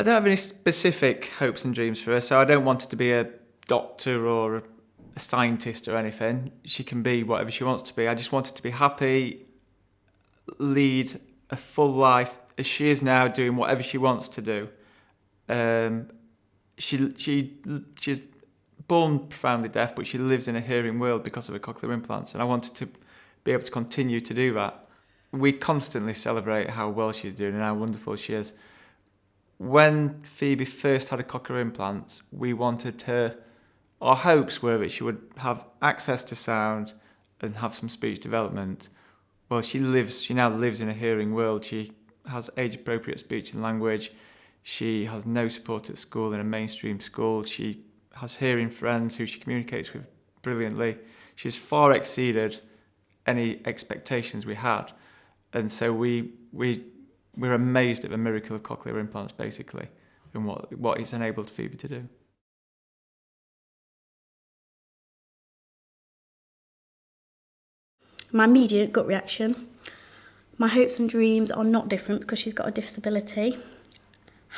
I don't have any specific hopes and dreams for her, so I don't want her to be a doctor or a scientist or anything. She can be whatever she wants to be. I just want her to be happy, lead a full life as she is now, doing whatever she wants to do. She's born profoundly deaf, but she lives in a hearing world because of her cochlear implants, and I wanted to be able to continue to do that. We constantly celebrate how well she's doing and how wonderful she is. When Phoebe first had a cochlear implant, we wanted her, our hopes were that she would have access to sound and have some speech development. Well, she now lives in a hearing world. She has age-appropriate speech and language. She has no support at school in a mainstream school. She has hearing friends who she communicates with brilliantly. She's far exceeded any expectations we had. And so we're amazed at the miracle of cochlear implants, basically, and what it's enabled Phoebe to do. My immediate gut reaction, my hopes and dreams are not different because she's got a disability.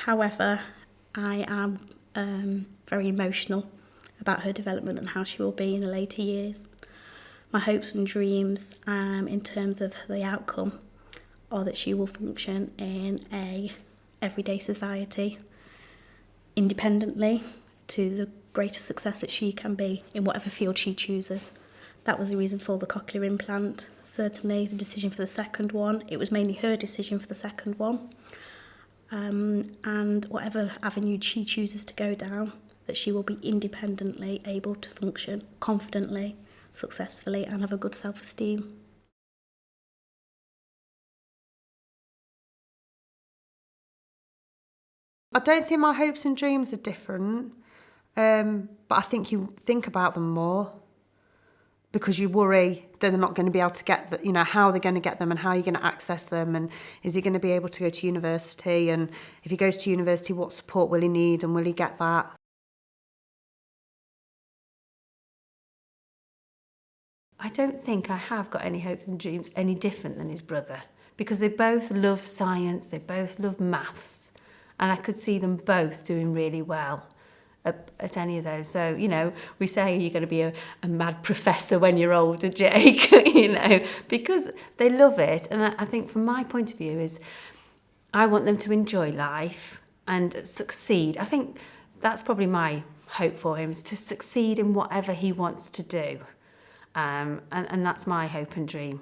However, I am very emotional about her development and how she will be in the later years. My hopes and dreams in terms of the outcome are that she will function in a everyday society independently to the greater success that she can be in whatever field she chooses. That was the reason for the cochlear implant. Certainly the decision for the second one, it was mainly her decision for the second one. And whatever avenue she chooses to go down, that she will be independently able to function confidently, successfully, and have a good self-esteem. I don't think my hopes and dreams are different, but I think you think about them more because you worry that they're not going to be able to get, how they're going to get them and how you're going to access them, and is he going to be able to go to university, and if he goes to university, what support will he need and will he get that? I don't think I have got any hopes and dreams any different than his brother, because they both love science, they both love maths, and I could see them both doing really well at any of those. So, we say you're going to be a mad professor when you're older, Jake, because they love it. And I think from my point of view is I want them to enjoy life and succeed. I think that's probably my hope for him, is to succeed in whatever he wants to do. And that's my hope and dream.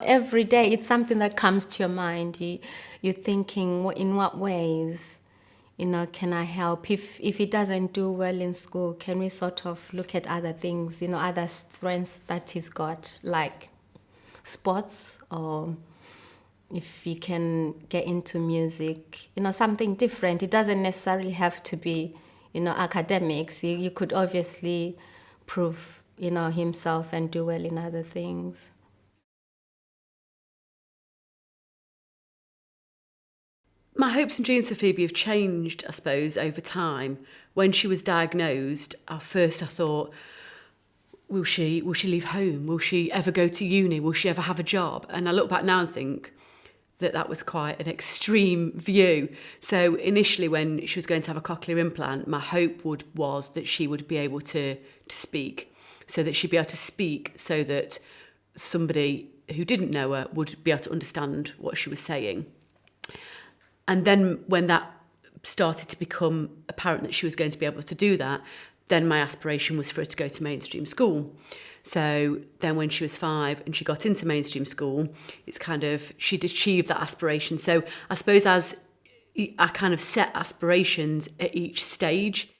Every day, it's something that comes to your mind. You're thinking, in what ways, can I help? If he doesn't do well in school, can we sort of look at other things, other strengths that he's got, like sports, or if he can get into music, something different. It doesn't necessarily have to be, academics. You could obviously prove, himself and do well in other things. My hopes and dreams for Phoebe have changed, I suppose, over time. When she was diagnosed, at first I thought, will she leave home? Will she ever go to uni? Will she ever have a job? And I look back now and think that was quite an extreme view. So initially when she was going to have a cochlear implant, my hope was that she would be able to speak, so that she'd be able to speak so that somebody who didn't know her would be able to understand what she was saying. And then when that started to become apparent that she was going to be able to do that, then my aspiration was for her to go to mainstream school. So then when she was 5 and she got into mainstream school, it's she'd achieved that aspiration. So I suppose as I kind of set aspirations at each stage,